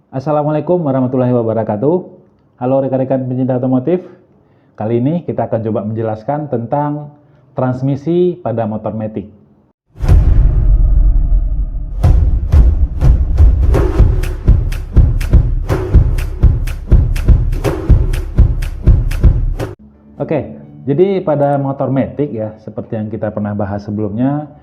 Assalamualaikum warahmatullahi wabarakatuh. Halo rekan-rekan pencinta otomotif. Kali ini kita akan coba menjelaskan tentang transmisi pada motor matic. Oke, jadi pada motor matic ya, seperti yang kita pernah bahas sebelumnya,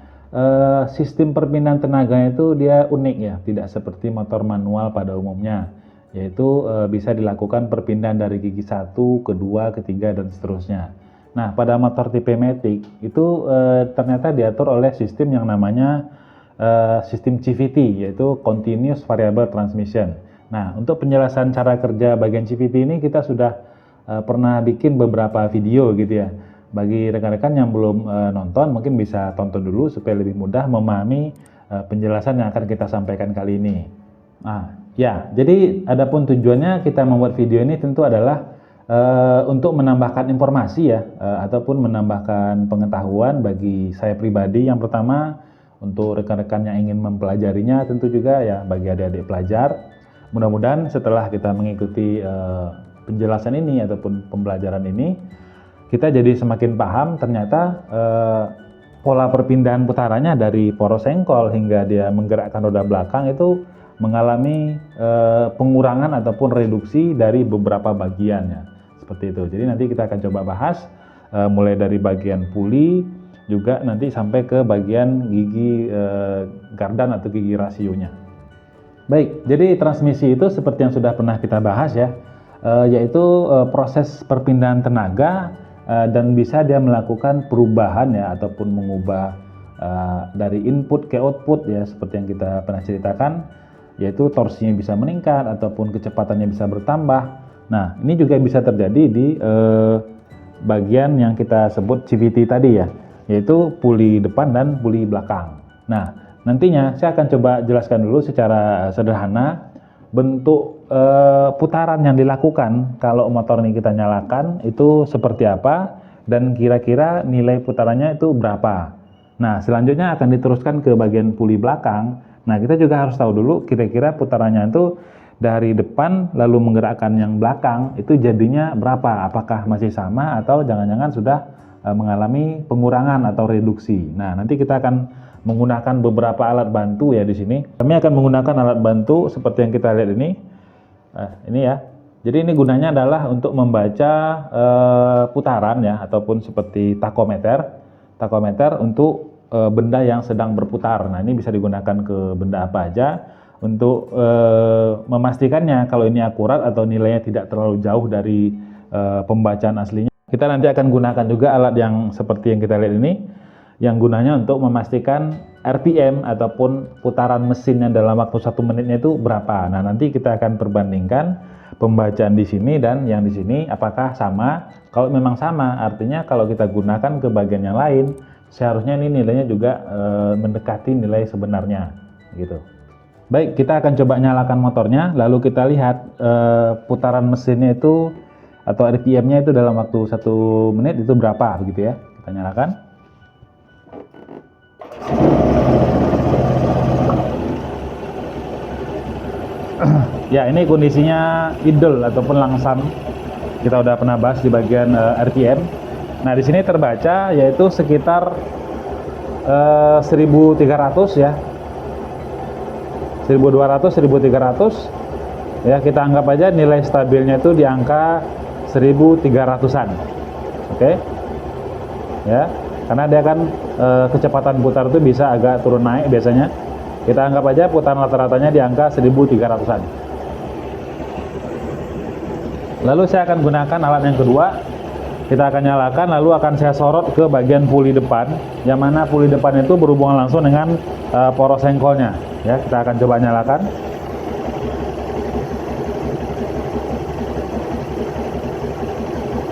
sistem perpindahan tenaganya itu dia unik ya, tidak seperti motor manual pada umumnya, yaitu bisa dilakukan perpindahan dari gigi 1, kedua, ketiga, dan seterusnya. Nah, pada motor tipe matic itu ternyata diatur oleh sistem yang namanya sistem CVT, yaitu Continuous Variable Transmission. Nah, untuk penjelasan cara kerja bagian CVT ini kita sudah pernah bikin beberapa video gitu ya. Bagi rekan-rekan yang belum nonton, mungkin bisa tonton dulu supaya lebih mudah memahami penjelasan yang akan kita sampaikan kali ini. Nah, ya, jadi adapun tujuannya kita membuat video ini tentu adalah untuk menambahkan informasi ya, ataupun menambahkan pengetahuan bagi saya pribadi. Yang pertama, untuk rekan-rekan yang ingin mempelajarinya, tentu juga ya bagi adik-adik pelajar. Mudah-mudahan setelah kita mengikuti penjelasan ini ataupun pembelajaran ini, kita jadi semakin paham ternyata pola perpindahan putarannya dari poros sengkol hingga dia menggerakkan roda belakang itu mengalami pengurangan ataupun reduksi dari beberapa bagiannya, seperti itu. Jadi nanti kita akan coba bahas mulai dari bagian puli juga nanti sampai ke bagian gigi gardan atau gigi rasionya. Baik, jadi transmisi itu seperti yang sudah pernah kita bahas ya, yaitu proses perpindahan tenaga dan bisa dia melakukan perubahan ya ataupun mengubah dari input ke output ya, seperti yang kita pernah ceritakan, yaitu torsinya bisa meningkat ataupun kecepatannya bisa bertambah. Nah, ini juga bisa terjadi di bagian yang kita sebut CVT tadi ya, yaitu puli depan dan puli belakang. Nah, nantinya saya akan coba jelaskan dulu secara sederhana bentuk putaran yang dilakukan kalau motor ini kita nyalakan itu seperti apa dan kira-kira nilai putarannya itu berapa. Nah, selanjutnya akan diteruskan ke bagian puli belakang. Nah, kita juga harus tahu dulu kira-kira putarannya itu dari depan lalu menggerakkan yang belakang itu jadinya berapa, apakah masih sama atau jangan-jangan sudah mengalami pengurangan atau reduksi. Nah, nanti kita akan menggunakan beberapa alat bantu ya di sini. Kami akan menggunakan alat bantu seperti yang kita lihat ini. Nah, ini ya. Jadi ini gunanya adalah untuk membaca putaran ya, ataupun seperti takometer. Takometer untuk benda yang sedang berputar. Nah, ini bisa digunakan ke benda apa aja untuk memastikannya kalau ini akurat atau nilainya tidak terlalu jauh dari pembacaan aslinya. Kita nanti akan gunakan juga alat yang seperti yang kita lihat ini, yang gunanya untuk memastikan RPM ataupun putaran mesinnya dalam waktu 1 menitnya itu berapa. Nah, nanti kita akan perbandingkan pembacaan di sini dan yang di sini apakah sama. Kalau memang sama, artinya kalau kita gunakan ke bagian yang lain, seharusnya ini nilainya juga mendekati nilai sebenarnya gitu. Baik, kita akan coba nyalakan motornya, lalu kita lihat putaran mesinnya itu atau RPM-nya itu dalam waktu 1 menit itu berapa begitu ya. Kita nyalakan. Ya, ini kondisinya idle ataupun langsam. Kita udah pernah bahas di bagian RPM. Nah, di sini terbaca yaitu sekitar 1300 ya. 1200 1300 ya, kita anggap aja nilai stabilnya itu di angka 1300-an. Oke. Ya, karena dia kan kecepatan putar itu bisa agak turun naik biasanya. Kita anggap aja putaran rata-ratanya di angka 1300-an. Lalu saya akan gunakan alat yang kedua. Kita akan nyalakan, lalu akan saya sorot ke bagian puli depan, yang mana puli depan itu berhubungan langsung dengan poros sengkolnya. Ya, kita akan coba nyalakan.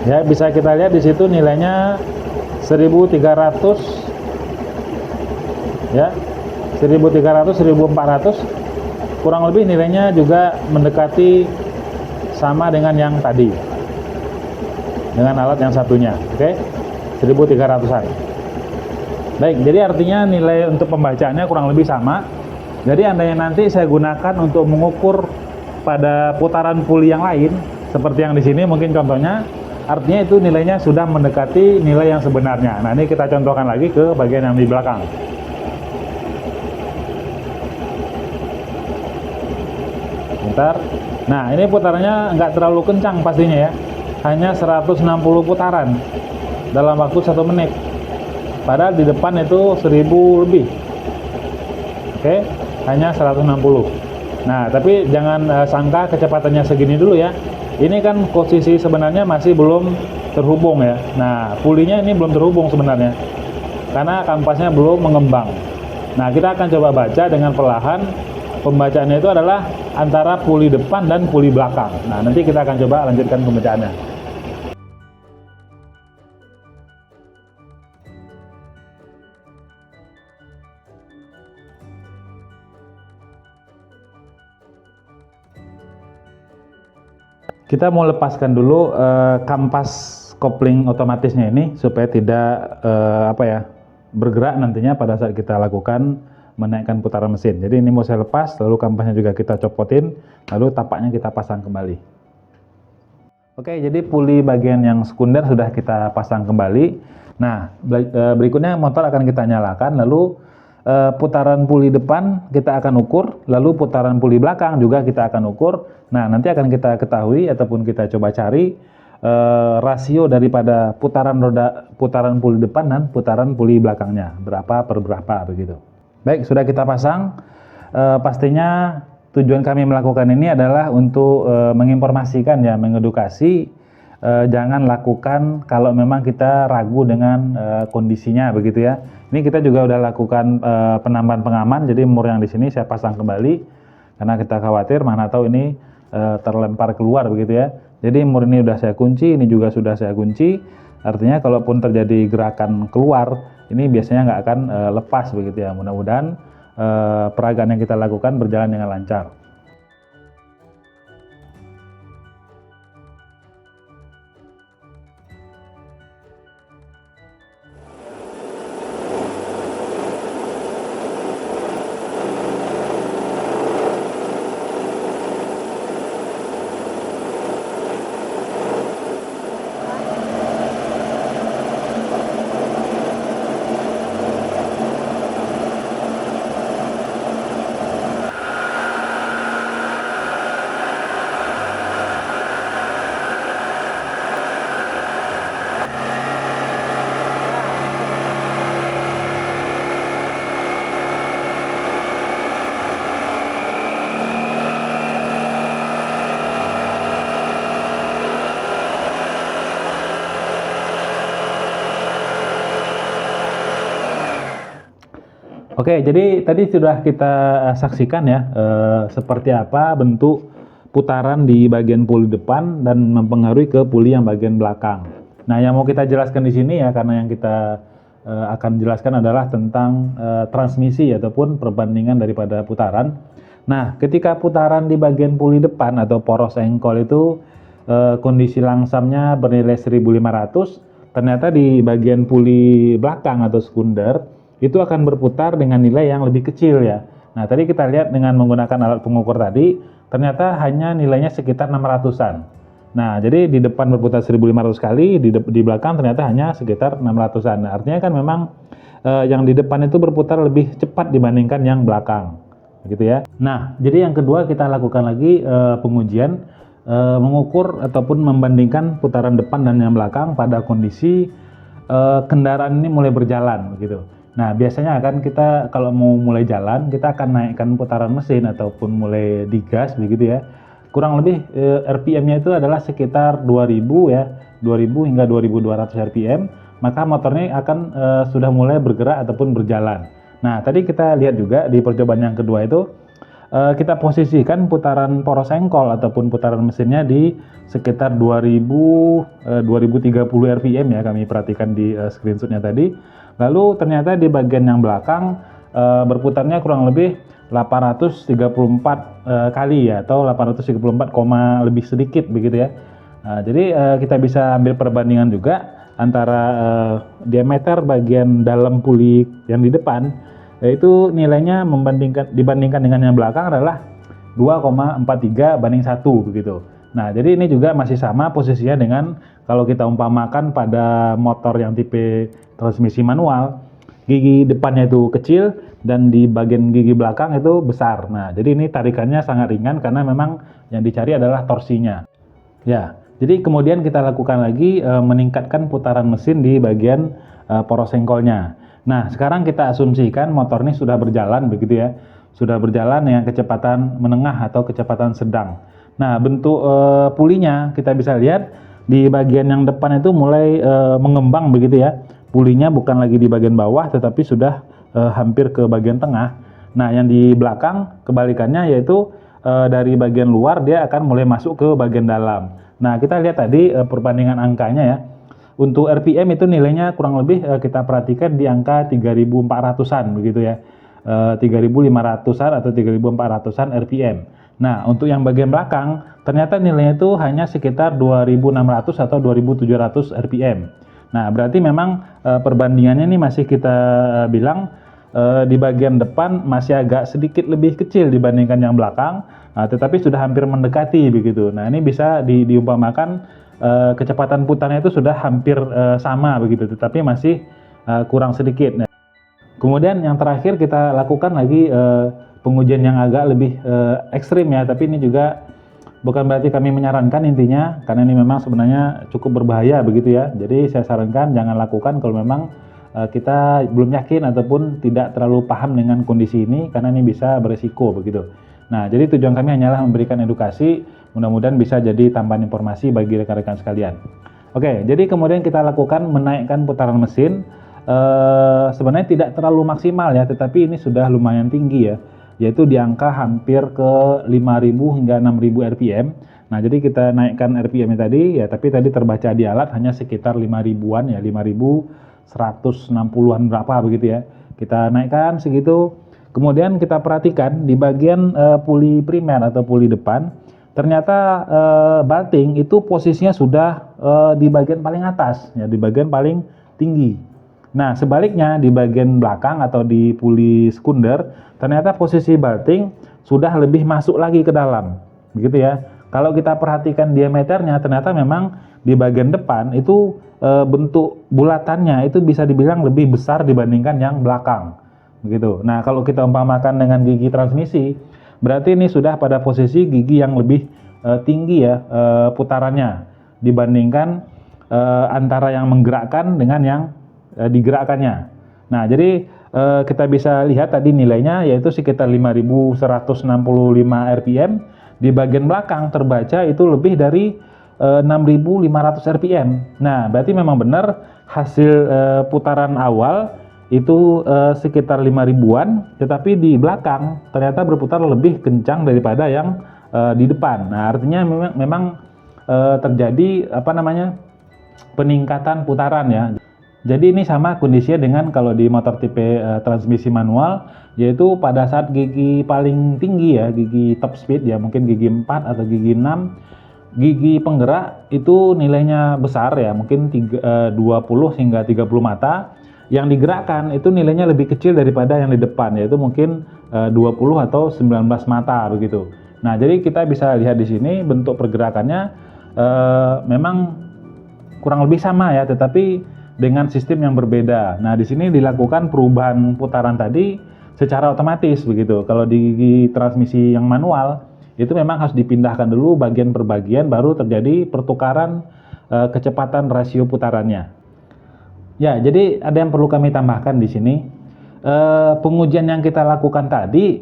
Ya, bisa kita lihat di situ nilainya 1300 ya. 1300 1400 kurang lebih nilainya juga mendekati sama dengan yang tadi dengan alat yang satunya. Oke, 1300-an. Baik, jadi artinya nilai untuk pembacaannya kurang lebih sama. Jadi andainya nanti saya gunakan untuk mengukur pada putaran puli yang lain, seperti yang di sini mungkin contohnya, artinya itu nilainya sudah mendekati nilai yang sebenarnya. Nah, ini kita contohkan lagi ke bagian yang di belakang. Bentar. Nah, ini putarannya nggak terlalu kencang pastinya ya, hanya 160 putaran dalam waktu 1 menit, padahal di depan itu 1000 lebih. Oke, hanya 160. Nah, tapi jangan sangka kecepatannya segini dulu ya, ini kan posisi sebenarnya masih belum terhubung ya. Nah, pulinya ini belum terhubung sebenarnya karena kampasnya belum mengembang. Nah, kita akan coba baca dengan perlahan. Pembacaannya itu adalah antara puli depan dan puli belakang. Nah, nanti kita akan coba lanjutkan pembacaannya. Kita mau lepaskan dulu kampas kopling otomatisnya ini supaya tidak bergerak nantinya pada saat kita lakukan menaikkan putaran mesin. Jadi ini mau saya lepas, lalu kampasnya juga kita copotin, lalu tapaknya kita pasang kembali. Oke, jadi puli bagian yang sekunder sudah kita pasang kembali. Nah, berikutnya motor akan kita nyalakan, lalu putaran puli depan kita akan ukur, lalu putaran puli belakang juga kita akan ukur. Nah, nanti akan kita ketahui ataupun kita coba cari rasio daripada putaran puli depan dan putaran puli belakangnya, berapa per berapa begitu. Baik, sudah kita pasang. Pastinya tujuan kami melakukan ini adalah untuk menginformasikan ya, mengedukasi. Jangan lakukan kalau memang kita ragu dengan kondisinya begitu ya. Ini kita juga udah lakukan penambahan pengaman, jadi mur yang di sini saya pasang kembali karena kita khawatir mana tahu ini terlempar keluar begitu ya. Jadi mur ini udah saya kunci, ini juga sudah saya kunci. Artinya kalaupun terjadi gerakan keluar, ini biasanya nggak akan lepas begitu ya. Mudah-mudahan peragaan yang kita lakukan berjalan dengan lancar. Oke, jadi tadi sudah kita saksikan ya seperti apa bentuk putaran di bagian puli depan dan mempengaruhi ke puli yang bagian belakang. Nah, yang mau kita jelaskan di sini ya, karena yang kita akan jelaskan adalah tentang transmisi ataupun perbandingan daripada putaran. Nah, ketika putaran di bagian puli depan atau poros engkol itu kondisi langsamnya bernilai 1500, ternyata di bagian puli belakang atau sekunder itu akan berputar dengan nilai yang lebih kecil ya. Nah, tadi kita lihat dengan menggunakan alat pengukur tadi, ternyata hanya nilainya sekitar 600-an. Nah, jadi di depan berputar 1500 kali, di belakang ternyata hanya sekitar 600-an. Nah, artinya kan memang yang di depan itu berputar lebih cepat dibandingkan yang belakang. Gitu ya. Nah, jadi yang kedua kita lakukan lagi pengujian, mengukur ataupun membandingkan putaran depan dan yang belakang pada kondisi kendaraan ini mulai berjalan gitu. Nah, biasanya akan kita kalau mau mulai jalan, kita akan naikkan putaran mesin ataupun mulai digas begitu ya. Kurang lebih RPM-nya itu adalah sekitar 2000 ya, 2000 hingga 2200 RPM, maka motornya akan sudah mulai bergerak ataupun berjalan. Nah, tadi kita lihat juga di percobaan yang kedua itu kita posisikan putaran poros engkol ataupun putaran mesinnya di sekitar 2030 RPM ya, kami perhatikan di screenshotnya tadi. Lalu ternyata di bagian yang belakang berputarnya kurang lebih 834 kali ya, atau 834, lebih sedikit begitu ya. Nah, jadi kita bisa ambil perbandingan juga antara diameter bagian dalam puli yang di depan, yaitu nilainya dibandingkan dengan yang belakang adalah 2,43/1 begitu. Nah, jadi ini juga masih sama posisinya dengan kalau kita umpamakan pada motor yang tipe transmisi manual, gigi depannya itu kecil dan di bagian gigi belakang itu besar. Nah, jadi ini tarikannya sangat ringan karena memang yang dicari adalah torsinya. Ya, jadi kemudian kita lakukan lagi meningkatkan putaran mesin di bagian poros sengkolnya. Nah, sekarang kita asumsikan motor ini sudah berjalan begitu ya. Sudah berjalan dengan kecepatan menengah atau kecepatan sedang. Nah, bentuk pulinya kita bisa lihat di bagian yang depan itu mulai mengembang begitu ya. Pulinya bukan lagi di bagian bawah tetapi sudah hampir ke bagian tengah. Nah, yang di belakang kebalikannya yaitu dari bagian luar dia akan mulai masuk ke bagian dalam. Nah, kita lihat tadi perbandingan angkanya ya. Untuk RPM itu nilainya kurang lebih kita perhatikan di angka 3.400-an begitu ya. 3.500-an atau 3.400-an RPM. Nah, untuk yang bagian belakang ternyata nilainya itu hanya sekitar 2.600 atau 2.700 RPM. Nah, berarti memang perbandingannya ini masih kita bilang di bagian depan masih agak sedikit lebih kecil dibandingkan yang belakang, tetapi sudah hampir mendekati begitu. Nah, ini bisa diumpamakan kecepatan putarnya itu sudah hampir sama begitu, tetapi masih kurang sedikit. Nah, kemudian yang terakhir kita lakukan lagi pengujian yang agak lebih ekstrim ya, tapi ini juga bukan berarti kami menyarankan intinya, karena ini memang sebenarnya cukup berbahaya begitu ya. Jadi saya sarankan jangan lakukan kalau memang kita belum yakin ataupun tidak terlalu paham dengan kondisi ini, karena ini bisa beresiko begitu. Nah, jadi tujuan kami hanyalah memberikan edukasi, mudah-mudahan bisa jadi tambahan informasi bagi rekan-rekan sekalian. Oke, jadi kemudian kita lakukan menaikkan putaran mesin. Sebenarnya tidak terlalu maksimal ya, tetapi ini sudah lumayan tinggi ya, yaitu di angka hampir ke 5.000 hingga 6.000 RPM. Nah, jadi kita naikkan RPM tadi ya, tapi tadi terbaca di alat hanya sekitar 5.000-an ya, 5.160-an berapa begitu ya. Kita naikkan segitu. Kemudian kita perhatikan di bagian puli primer atau puli depan, ternyata balting itu posisinya sudah di bagian paling atas ya, di bagian paling tinggi. Nah, sebaliknya di bagian belakang atau di puli sekunder, ternyata posisi balting sudah lebih masuk lagi ke dalam, begitu ya. Kalau kita perhatikan diameternya, ternyata memang di bagian depan itu bentuk bulatannya itu bisa dibilang lebih besar dibandingkan yang belakang, begitu. Nah, kalau kita umpamakan dengan gigi transmisi, berarti ini sudah pada posisi gigi yang lebih tinggi ya putarannya dibandingkan antara yang menggerakkan dengan yang digerakkannya. Nah, jadi kita bisa lihat tadi nilainya yaitu sekitar 5.165 RPM. Di bagian belakang terbaca itu lebih dari 6.500 RPM. Nah, berarti memang benar hasil putaran awal itu sekitar 5.000-an, tetapi di belakang ternyata berputar lebih kencang daripada yang di depan. Nah, artinya memang terjadi peningkatan putaran ya. Jadi ini sama kondisinya dengan kalau di motor tipe transmisi manual, yaitu pada saat gigi paling tinggi ya, gigi top speed ya, mungkin gigi 4 atau gigi 6, gigi penggerak itu nilainya besar ya, mungkin 20 hingga 30 mata. Yang digerakkan itu nilainya lebih kecil daripada yang di depan, yaitu mungkin 20 atau 19 mata begitu. Nah, jadi kita bisa lihat di sini bentuk pergerakannya memang kurang lebih sama ya, tetapi dengan sistem yang berbeda. Nah, di sini dilakukan perubahan putaran tadi secara otomatis begitu. Kalau di gigi transmisi yang manual itu memang harus dipindahkan dulu bagian per bagian, baru terjadi pertukaran kecepatan rasio putarannya. Ya, jadi ada yang perlu kami tambahkan di sini. Pengujian yang kita lakukan tadi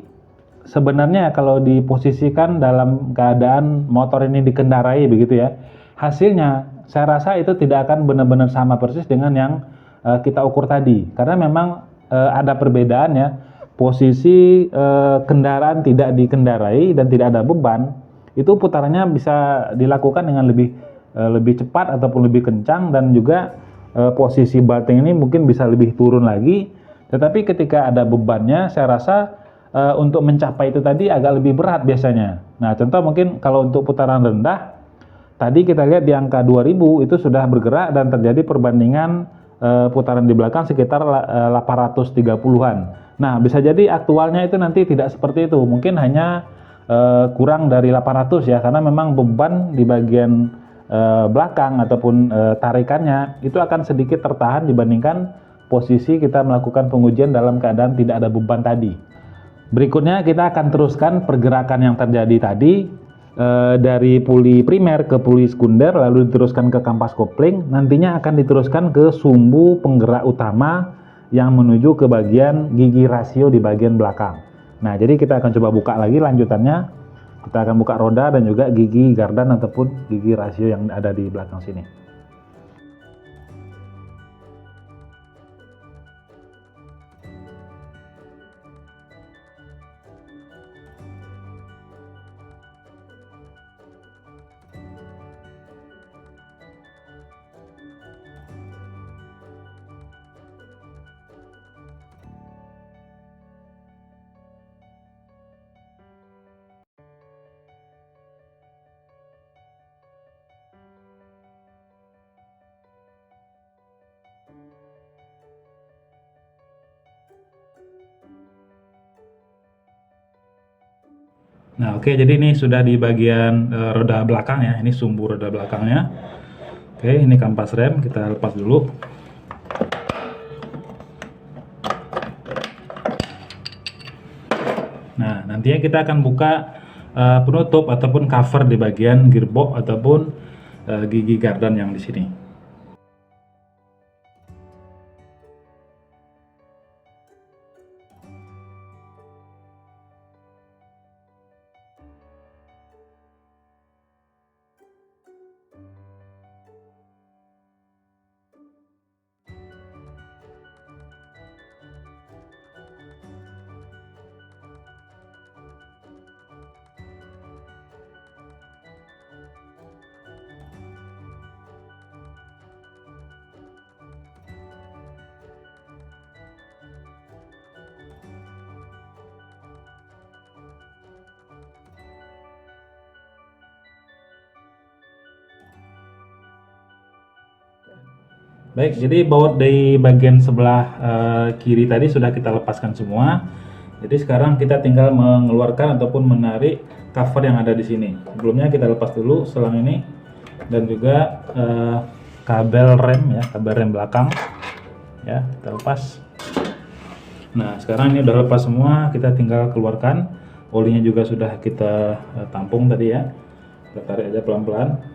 sebenarnya kalau diposisikan dalam keadaan motor ini dikendarai begitu ya, hasilnya saya rasa itu tidak akan benar-benar sama persis dengan yang kita ukur tadi, karena memang ada perbedaan ya. Posisi kendaraan tidak dikendarai dan tidak ada beban, itu putarannya bisa dilakukan dengan lebih cepat ataupun lebih kencang, dan juga posisi balting ini mungkin bisa lebih turun lagi. Tetapi ketika ada bebannya, saya rasa untuk mencapai itu tadi agak lebih berat biasanya. Nah, contoh mungkin kalau untuk putaran rendah, tadi kita lihat di angka 2000 itu sudah bergerak dan terjadi perbandingan putaran di belakang sekitar 830-an. Nah, bisa jadi aktualnya itu nanti tidak seperti itu. Mungkin hanya kurang dari 800 ya, karena memang beban di bagian belakang ataupun tarikannya itu akan sedikit tertahan dibandingkan posisi kita melakukan pengujian dalam keadaan tidak ada beban tadi. Berikutnya kita akan teruskan pergerakan yang terjadi tadi dari puli primer ke puli sekunder, lalu diteruskan ke kampas kopling, nantinya akan diteruskan ke sumbu penggerak utama yang menuju ke bagian gigi rasio di bagian belakang. Nah, jadi kita akan coba buka lagi lanjutannya. Kita akan buka roda dan juga gigi gardan ataupun gigi rasio yang ada di belakang sini. Nah, oke, jadi ini sudah di bagian roda belakang ya, ini sumbu roda belakangnya. Oke, ini kampas rem, kita lepas dulu. Nah, nantinya kita akan buka penutup ataupun cover di bagian gearbox ataupun gigi gardan yang di sini. Baik, jadi baut di bagian sebelah kiri tadi sudah kita lepaskan semua. Jadi sekarang kita tinggal mengeluarkan ataupun menarik cover yang ada di sini. Sebelumnya kita lepas dulu selang ini dan juga kabel rem ya, kabel rem belakang ya, kita lepas. Nah, sekarang ini udah lepas semua, kita tinggal keluarkan. Olinya juga sudah kita tampung tadi ya. Kita tarik aja pelan-pelan.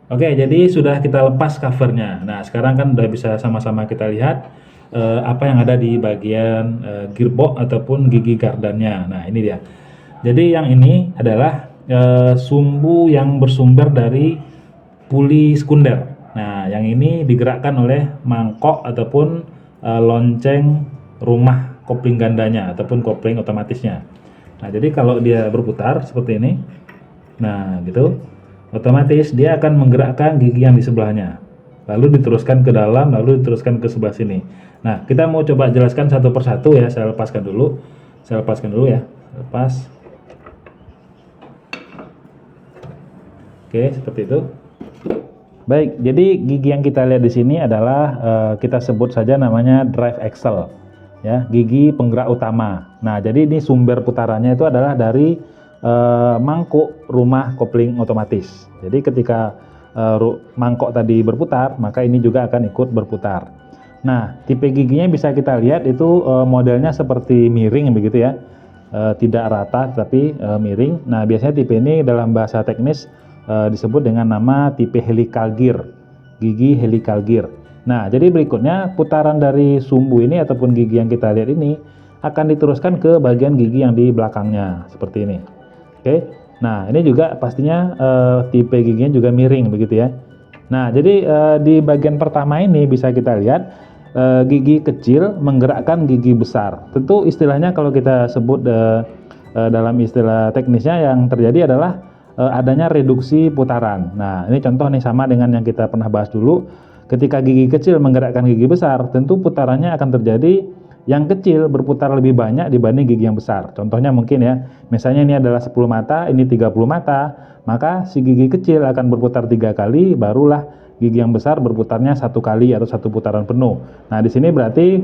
Oke, jadi sudah kita lepas covernya. Nah, sekarang kan udah bisa sama-sama kita lihat apa yang ada di bagian gearbox ataupun gigi gardannya. Nah, ini dia. Jadi yang ini adalah sumbu yang bersumber dari puli sekunder. Nah, yang ini digerakkan oleh mangkok ataupun lonceng rumah kopling gandanya ataupun kopling otomatisnya. Nah, jadi kalau dia berputar seperti ini, nah gitu, otomatis dia akan menggerakkan gigi yang di sebelahnya, lalu diteruskan ke dalam, lalu diteruskan ke sebelah sini. Nah, kita mau coba jelaskan satu persatu ya. Saya lepaskan dulu ya, lepas. Oke, seperti itu. Baik, jadi gigi yang kita lihat di sini adalah kita sebut saja namanya drive axle ya, gigi penggerak utama. Nah, jadi ini sumber putarannya itu adalah dari mangkuk rumah kopling otomatis. Jadi ketika mangkok tadi berputar, maka ini juga akan ikut berputar. Nah, tipe giginya bisa kita lihat itu modelnya seperti miring begitu ya, tidak rata tapi miring. Nah, biasanya tipe ini dalam bahasa teknis disebut dengan nama tipe helical gear, gigi helical gear. Nah, jadi berikutnya putaran dari sumbu ini ataupun gigi yang kita lihat ini akan diteruskan ke bagian gigi yang di belakangnya seperti ini. Oke, nah ini juga pastinya tipe giginya juga miring begitu ya. Nah, jadi di bagian pertama ini bisa kita lihat gigi kecil menggerakkan gigi besar. Tentu istilahnya kalau kita sebut dalam istilah teknisnya yang terjadi adalah adanya reduksi putaran. Nah, ini contoh nih sama dengan yang kita pernah bahas dulu. Ketika gigi kecil menggerakkan gigi besar, tentu putarannya akan terjadi yang kecil berputar lebih banyak dibanding gigi yang besar. Contohnya mungkin ya, misalnya ini adalah 10 mata, ini 30 mata, maka si gigi kecil akan berputar 3 kali, barulah gigi yang besar berputarnya 1 kali atau 1 putaran penuh. Nah, di sini berarti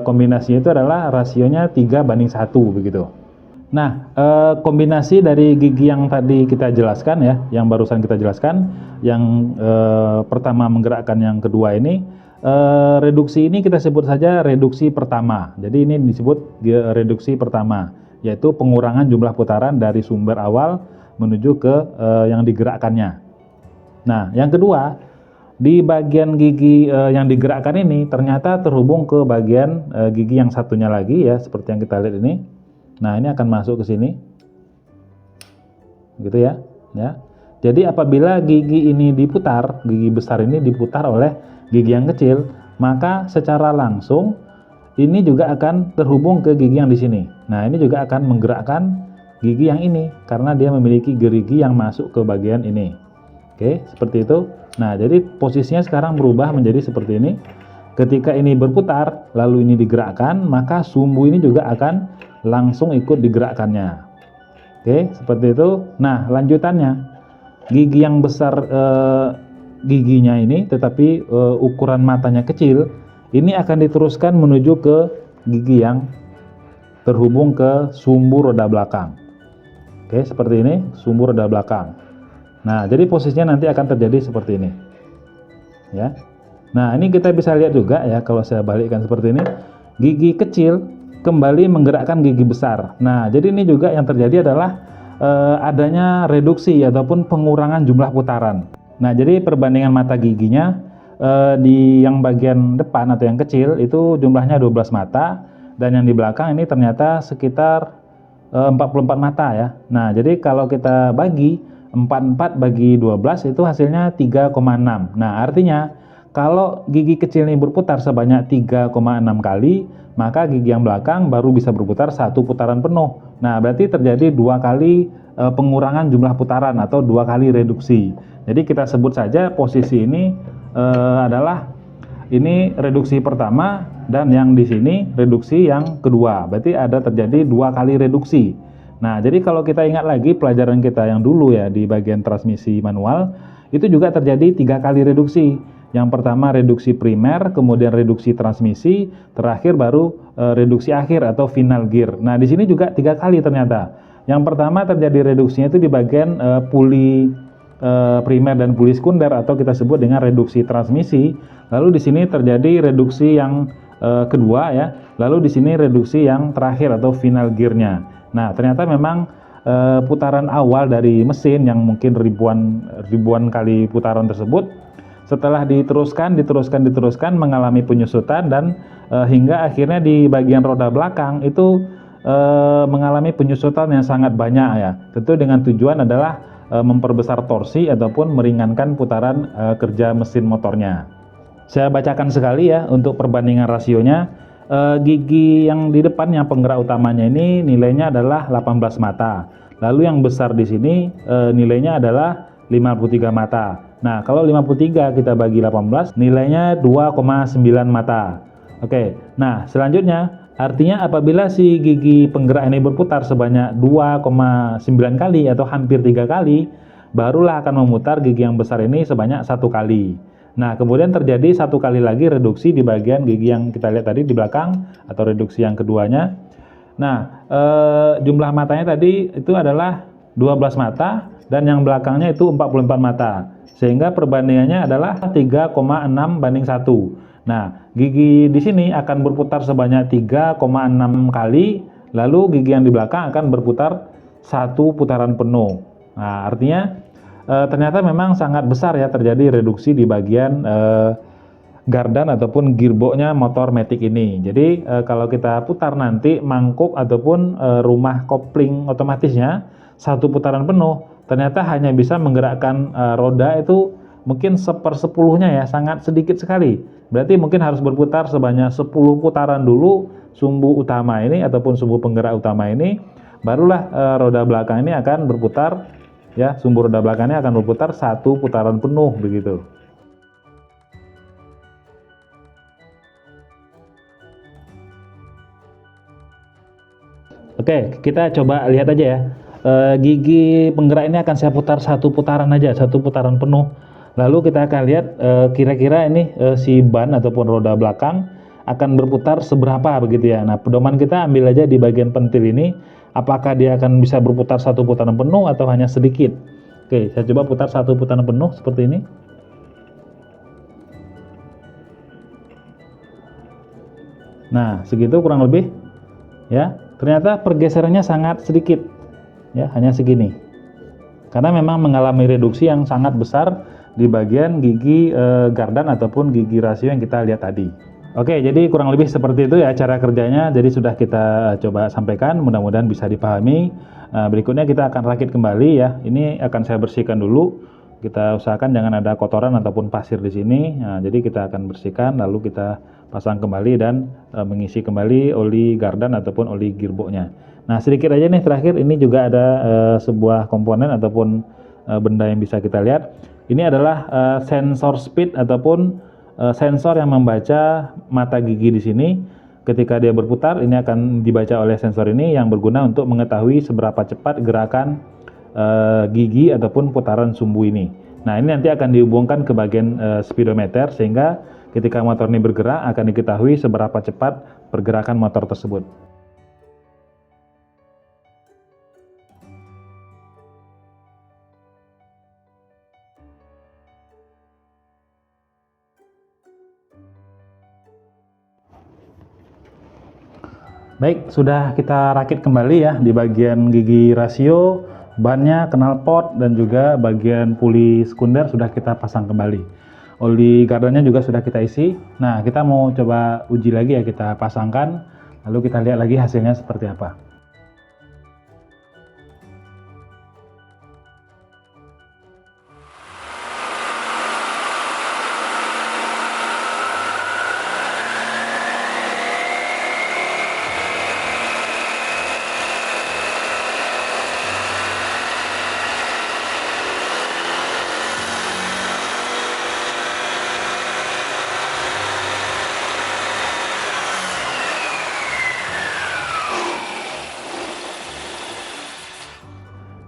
kombinasinya itu adalah rasionya 3:1 begitu. Nah, kombinasi dari gigi yang tadi kita jelaskan ya, yang barusan kita jelaskan, yang pertama menggerakkan yang kedua ini, reduksi ini kita sebut saja reduksi pertama. Jadi ini disebut reduksi pertama, yaitu pengurangan jumlah putaran dari sumber awal menuju ke yang digerakkannya. Nah, yang kedua, di bagian gigi yang digerakkan ini ternyata terhubung ke bagian gigi yang satunya lagi ya, seperti yang kita lihat ini. Nah, ini akan masuk ke sini, gitu ya. Jadi apabila gigi ini diputar, gigi besar ini diputar oleh gigi yang kecil, maka secara langsung ini juga akan terhubung ke gigi yang di sini. Nah, ini juga akan menggerakkan gigi yang ini karena dia memiliki gerigi yang masuk ke bagian ini. Oke, seperti itu. Nah, jadi posisinya sekarang berubah menjadi seperti ini. Ketika ini berputar, lalu ini digerakkan, maka sumbu ini juga akan langsung ikut digerakkannya. Oke, seperti itu. Nah, lanjutannya, gigi yang besar giginya ini, tetapi ukuran matanya kecil, ini akan diteruskan menuju ke gigi yang terhubung ke sumbu roda belakang. Oke, seperti ini, sumbu roda belakang. Nah, jadi posisinya nanti akan terjadi seperti ini. Ya. Nah, ini kita bisa lihat juga ya, kalau saya balikkan seperti ini, gigi kecil kembali menggerakkan gigi besar. Nah, jadi ini juga yang terjadi adalah adanya reduksi ataupun pengurangan jumlah putaran. Nah, jadi perbandingan mata giginya di yang bagian depan atau yang kecil itu jumlahnya 12 mata, dan yang di belakang ini ternyata sekitar 44 mata ya. Nah, jadi kalau kita bagi 44 bagi 12 itu hasilnya 3,6. Nah, artinya kalau gigi kecil ini berputar sebanyak 3,6 kali, maka gigi yang belakang baru bisa berputar 1 putaran penuh. Nah, berarti terjadi 2 kali pengurangan jumlah putaran atau 2 kali reduksi. Jadi kita sebut saja posisi ini adalah ini reduksi pertama, dan yang di sini reduksi yang kedua. Berarti ada terjadi 2 kali reduksi. Nah, jadi kalau kita ingat lagi pelajaran kita yang dulu ya di bagian transmisi manual, itu juga terjadi 3 kali reduksi. Yang pertama reduksi primer, kemudian reduksi transmisi, terakhir baru reduksi akhir atau final gear. Nah, di sini juga 3 kali ternyata. Yang pertama terjadi reduksinya itu di bagian puli primer dan puli sekunder atau kita sebut dengan reduksi transmisi. Lalu di sini terjadi reduksi yang kedua ya. Lalu di sini reduksi yang terakhir atau final gearnya. Nah, ternyata memang putaran awal dari mesin yang mungkin ribuan kali putaran tersebut, setelah diteruskan mengalami penyusutan, dan hingga akhirnya di bagian roda belakang itu mengalami penyusutan yang sangat banyak ya. Tentu dengan tujuan adalah memperbesar torsi ataupun meringankan putaran kerja mesin motornya. Saya bacakan sekali ya untuk perbandingan rasionya. Gigi yang di depan yang penggerak utamanya ini nilainya adalah 18 mata. Lalu yang besar di sini nilainya adalah 53 mata. Nah, kalau 53 kita bagi 18 nilainya 2,9 mata. Oke. Nah, selanjutnya artinya apabila si gigi penggerak ini berputar sebanyak 2,9 kali atau hampir 3 kali, barulah akan memutar gigi yang besar ini sebanyak 1 kali. Nah, kemudian terjadi 1 kali lagi reduksi di bagian gigi yang kita lihat tadi di belakang atau reduksi yang keduanya. Nah, jumlah matanya tadi itu adalah 12 mata dan yang belakangnya itu 44 mata. Sehingga perbandingannya adalah 3,6:1. Nah, gigi di sini akan berputar sebanyak 3,6 kali, lalu gigi yang di belakang akan berputar 1 putaran penuh. Nah, artinya ternyata memang sangat besar ya terjadi reduksi di bagian gardan ataupun gearboxnya motor Matic ini. Jadi kalau kita putar nanti mangkuk ataupun rumah kopling otomatisnya 1 putaran penuh, ternyata hanya bisa menggerakkan roda itu mungkin 1/10-nya ya, sangat sedikit sekali. Berarti mungkin harus berputar sebanyak 10 putaran dulu sumbu utama ini ataupun sumbu penggerak utama ini, barulah roda belakang ini akan berputar ya, sumbu roda belakangnya akan berputar 1 putaran penuh begitu. Oke, kita coba lihat aja ya. Gigi penggerak ini akan saya putar satu putaran aja, satu putaran penuh. Lalu kita akan lihat kira-kira ini si ban ataupun roda belakang akan berputar seberapa begitu ya. Nah, pedoman kita ambil aja di bagian pentil ini, apakah dia akan bisa berputar satu putaran penuh atau hanya sedikit. Oke, saya coba putar satu putaran penuh seperti ini. Nah, segitu kurang lebih ya. Ternyata pergeserannya sangat sedikit ya, hanya segini. Karena memang mengalami reduksi yang sangat besar di bagian gigi gardan ataupun gigi rasio yang kita lihat tadi. Oke, jadi kurang lebih seperti itu ya cara kerjanya. Jadi sudah kita coba sampaikan, mudah-mudahan bisa dipahami. Berikutnya kita akan rakit kembali ya. Ini akan saya bersihkan dulu. Kita usahakan jangan ada kotoran ataupun pasir di sini. Nah, jadi kita akan bersihkan, lalu kita pasang kembali dan mengisi kembali oli gardan ataupun oli gearboxnya. Nah, sedikit aja nih terakhir, ini juga ada sebuah komponen ataupun benda yang bisa kita lihat. Ini adalah sensor speed ataupun sensor yang membaca mata gigi di sini. Ketika dia berputar, ini akan dibaca oleh sensor ini yang berguna untuk mengetahui seberapa cepat gerakan gigi ataupun putaran sumbu ini. Nah, ini nanti akan dihubungkan ke bagian speedometer sehingga ketika motor ini bergerak akan diketahui seberapa cepat pergerakan motor tersebut. Baik, sudah kita rakit kembali ya di bagian gigi rasio, bannya, knalpot, dan juga bagian puli sekunder sudah kita pasang kembali. Oli gardannya juga sudah kita isi. Nah, kita mau coba uji lagi ya, kita pasangkan, lalu kita lihat lagi hasilnya seperti apa.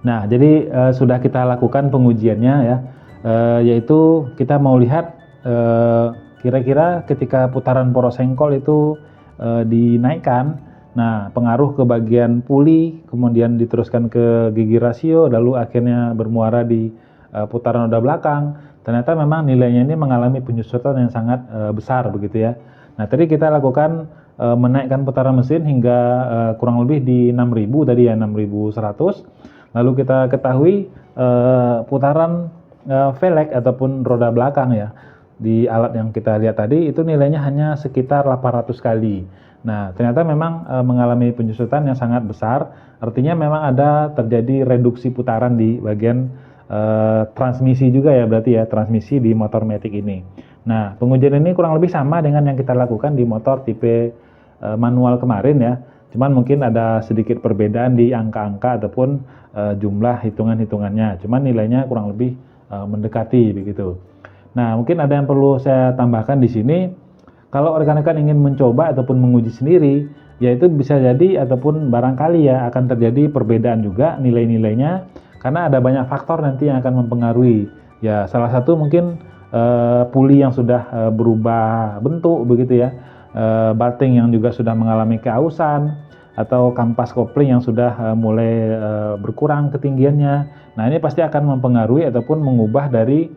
Nah, jadi sudah kita lakukan pengujiannya ya, yaitu kita mau lihat kira-kira ketika putaran poros sengkol itu dinaikkan, nah pengaruh ke bagian puli, kemudian diteruskan ke gigi rasio, lalu akhirnya bermuara di putaran roda belakang. Ternyata memang nilainya ini mengalami penyusutan yang sangat besar begitu ya. Nah, tadi kita lakukan menaikkan putaran mesin hingga kurang lebih di 6.000 tadi ya, 6.100. Lalu kita ketahui putaran velg ataupun roda belakang ya di alat yang kita lihat tadi itu nilainya hanya sekitar 800 kali. Nah, ternyata memang mengalami penyusutan yang sangat besar. Artinya memang ada terjadi reduksi putaran di bagian transmisi juga ya, berarti ya transmisi di motor matic ini. Nah, pengujian ini kurang lebih sama dengan yang kita lakukan di motor tipe manual kemarin ya. Cuman mungkin ada sedikit perbedaan di angka-angka ataupun jumlah hitungan-hitungannya. Cuman nilainya kurang lebih mendekati begitu. Nah, mungkin ada yang perlu saya tambahkan di sini. Kalau rekan-rekan ingin mencoba ataupun menguji sendiri, yaitu bisa jadi ataupun barangkali ya akan terjadi perbedaan juga nilai-nilainya karena ada banyak faktor nanti yang akan mempengaruhi. Ya, salah satu mungkin puli yang sudah berubah bentuk begitu ya. Bating yang juga sudah mengalami keausan atau kampas kopling yang sudah mulai berkurang ketinggiannya. Nah, ini pasti akan mempengaruhi ataupun mengubah dari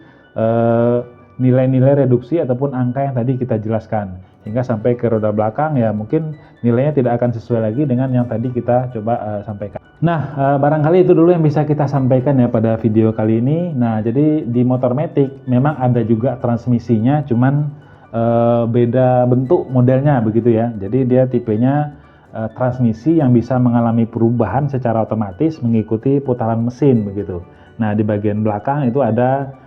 nilai-nilai reduksi ataupun angka yang tadi kita jelaskan hingga sampai ke roda belakang ya mungkin nilainya tidak akan sesuai lagi dengan yang tadi kita coba sampaikan. Nah, barangkali itu dulu yang bisa kita sampaikan ya pada video kali ini. Nah, jadi di motor matic memang ada juga transmisinya, cuman beda bentuk modelnya begitu ya. Jadi dia tipenya transmisi yang bisa mengalami perubahan secara otomatis mengikuti putaran mesin begitu. Nah, di bagian belakang itu ada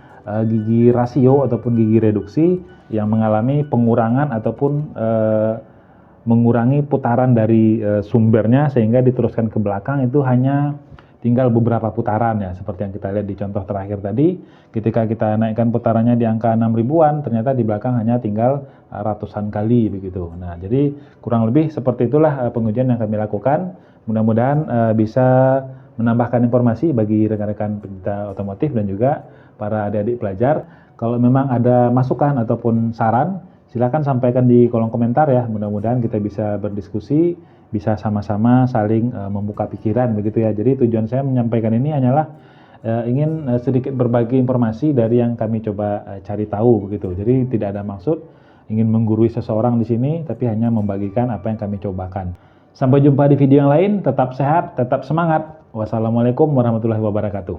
gigi rasio ataupun gigi reduksi yang mengalami pengurangan ataupun mengurangi putaran dari sumbernya sehingga diteruskan ke belakang itu hanya tinggal beberapa putaran ya, seperti yang kita lihat di contoh terakhir tadi. Ketika kita naikkan putarannya di angka 6 ribuan, ternyata di belakang hanya tinggal ratusan kali begitu. Nah, jadi kurang lebih seperti itulah pengujian yang kami lakukan. Mudah-mudahan bisa menambahkan informasi bagi rekan-rekan pencinta otomotif dan juga para adik-adik pelajar. Kalau memang ada masukan ataupun saran, silakan sampaikan di kolom komentar ya. Mudah-mudahan kita bisa berdiskusi, bisa sama-sama saling membuka pikiran begitu ya. Jadi tujuan saya menyampaikan ini hanyalah ingin sedikit berbagi informasi dari yang kami coba cari tahu begitu. Jadi tidak ada maksud ingin menggurui seseorang di sini, tapi hanya membagikan apa yang kami cobakan. Sampai jumpa di video yang lain, tetap sehat, tetap semangat. Wassalamualaikum warahmatullahi wabarakatuh.